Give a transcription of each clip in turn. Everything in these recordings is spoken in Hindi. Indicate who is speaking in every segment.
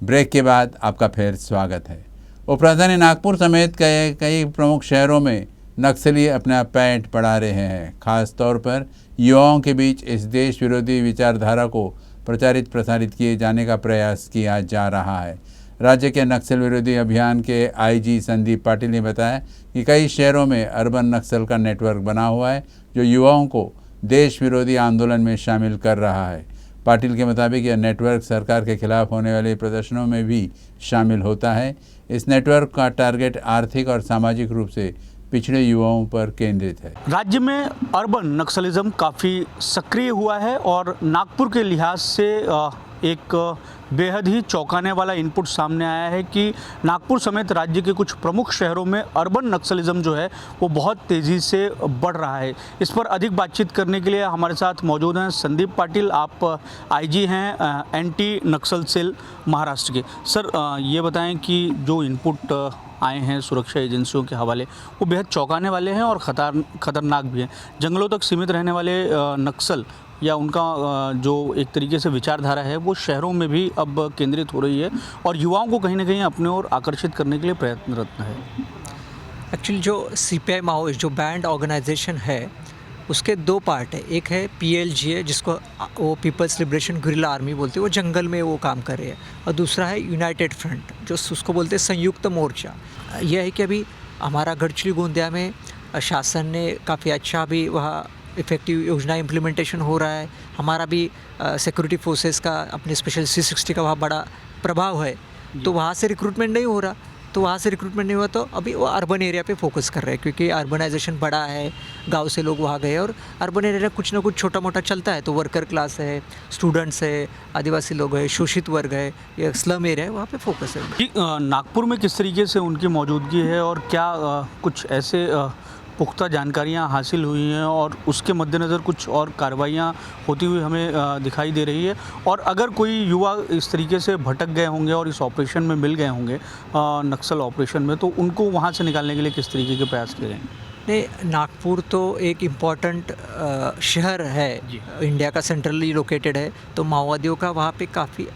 Speaker 1: ब्रेक के बाद आपका फिर स्वागत है। उपराजधानी नागपुर समेत कई प्रमुख शहरों में नक्सली अपना पैंट बढ़ा रहे हैं। खास तौर पर युवाओं के बीच इस देश विरोधी विचारधारा को प्रचारित प्रसारित किए जाने का प्रयास किया जा रहा है। राज्य के नक्सल विरोधी अभियान के आईजी संदीप पाटिल ने बताया कि कई शहरों में अर्बन नक्सल का नेटवर्क बना हुआ है जो युवाओं को देश विरोधी आंदोलन में शामिल कर रहा है। पाटिल के मुताबिक यह नेटवर्क सरकार के खिलाफ होने वाले प्रदर्शनों में भी शामिल होता है। इस नेटवर्क का टारगेट आर्थिक और सामाजिक रूप से पिछड़े युवाओं पर केंद्रित है।
Speaker 2: राज्य में अर्बन नक्सलिज्म काफ़ी सक्रिय हुआ है और नागपुर के लिहाज से एक बेहद ही चौंकाने वाला इनपुट सामने आया है कि नागपुर समेत राज्य के कुछ प्रमुख शहरों में अर्बन नक्सलिज्म जो है वो बहुत तेज़ी से बढ़ रहा है। इस पर अधिक बातचीत करने के लिए हमारे साथ मौजूद हैं संदीप पाटिल। आप आईजी हैं एंटी नक्सल सेल महाराष्ट्र के। सर, ये बताएं कि जो इनपुट आए हैं सुरक्षा एजेंसियों के हवाले वो बेहद चौंकाने वाले हैं और ख़तरनाक भी हैं। जंगलों तक सीमित रहने वाले नक्सल या उनका जो एक तरीके से विचारधारा है वो शहरों में भी अब केंद्रित हो रही है और युवाओं को कहीं ना कहीं अपने ओर आकर्षित करने के लिए प्रयत्नरत है।
Speaker 3: एक्चुअली जो सीपीआई माओइस्ट जो बैंड ऑर्गेनाइजेशन है उसके दो पार्ट है। एक है पीएलजीए जिसको वो पीपल्स लिबरेशन गुरिल्ला आर्मी बोलते हैं, वो जंगल में वो काम कर रहे हैं, और दूसरा है यूनाइटेड फ्रंट जो उसको बोलते हैं संयुक्त मोर्चा। यह है कि अभी हमारा गढ़चिली गोंदिया में शासन ने काफ़ी अच्छा भी वहाँ इफेक्टिव योजना इम्प्लीमेंटेशन हो रहा है। हमारा भी सिक्योरिटी फोर्सेस का अपने स्पेशल C60 का वहाँ बड़ा प्रभाव है, तो वहाँ से रिक्रूटमेंट नहीं हो रहा। तो वहाँ से रिक्रूटमेंट नहीं हुआ तो अभी वो अर्बन एरिया पे फोकस कर रहे हैं क्योंकि अर्बनाइजेशन बड़ा है, गांव से लोग वहाँ गए और अर्बन एरिया कुछ ना कुछ छोटा मोटा चलता है। तो वर्कर क्लास है, स्टूडेंट्स है, आदिवासी लोग है, शोषित वर्ग है, या स्लम एरिया है, वहाँ पे फोकस है।
Speaker 2: नागपुर में किस तरीके से उनकी मौजूदगी है और क्या कुछ ऐसे पुख्ता जानकारियां हासिल हुई हैं और उसके मद्देनज़र कुछ और कार्रवाइयां होती हुई हमें दिखाई दे रही है? और अगर कोई युवा इस तरीके से भटक गए होंगे और इस ऑपरेशन में मिल गए होंगे नक्सल ऑपरेशन में, तो उनको वहां से निकालने के लिए किस तरीके के प्रयास किए जाएंगे?
Speaker 3: नहीं, नागपुर तो एक इम्पॉर्टेंट शहर है, इंडिया का सेंट्रली लोकेटेड है, तो माओवादियों का वहाँ पे काफ़ी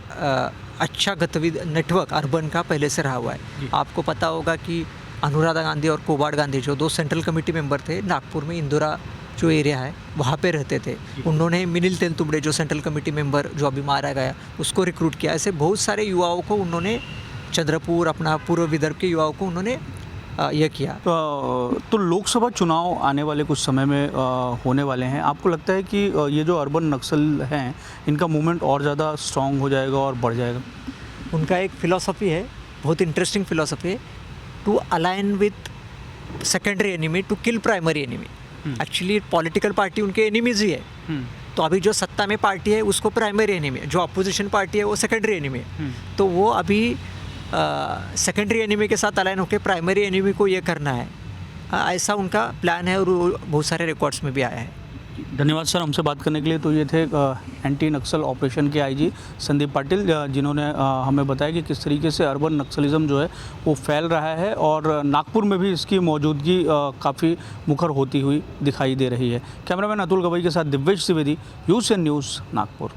Speaker 3: अच्छा गतिविधि नेटवर्क अर्बन का पहले से रहा हुआ है। आपको पता होगा कि अनुराधा गांधी और कोबाड़ गांधी जो दो सेंट्रल कमेटी मेंबर थे, नागपुर में इंदौरा जो एरिया है वहाँ पे रहते थे। उन्होंने मिनिल तेलतुंबड़े जो सेंट्रल कमेटी मेंबर जो अभी मारा गया उसको रिक्रूट किया। ऐसे बहुत सारे युवाओं को उन्होंने, चंद्रपुर अपना पूर्व विदर्भ के युवाओं को उन्होंने यह किया।
Speaker 2: तो लोकसभा चुनाव आने वाले कुछ समय में होने वाले हैं। आपको लगता है कि ये जो अर्बन नक्सल हैं इनका मूवमेंट और ज़्यादा स्ट्रॉन्ग हो जाएगा और बढ़ जाएगा?
Speaker 3: उनका एक फ़िलॉसफी है, बहुत इंटरेस्टिंग फ़िलॉसफी है, to align with secondary enemy to kill primary enemy. Actually political party उनके एनिमीज ही है। तो अभी जो सत्ता में पार्टी है उसको प्राइमरी एनिमी है, जो अपोजिशन पार्टी है वो सेकेंडरी एनिमी है। तो वो अभी सेकेंडरी एनिमी के साथ अलाइन होकर प्राइमरी एनिमी को ये करना है, ऐसा उनका प्लान है और बहुत सारे रिकॉर्ड्स में भी आया है।
Speaker 2: धन्यवाद सर हमसे बात करने के लिए। तो ये थे एंटी नक्सल ऑपरेशन के आईजी संदीप पाटिल, जिन्होंने हमें बताया कि किस तरीके से अर्बन नक्सलिज्म जो है वो फैल रहा है और नागपुर में भी इसकी मौजूदगी काफ़ी मुखर होती हुई दिखाई दे रही है। कैमरामैन अतुल गवई के साथ दिव्येश द्विवेदी, UCN न्यूज़, नागपुर।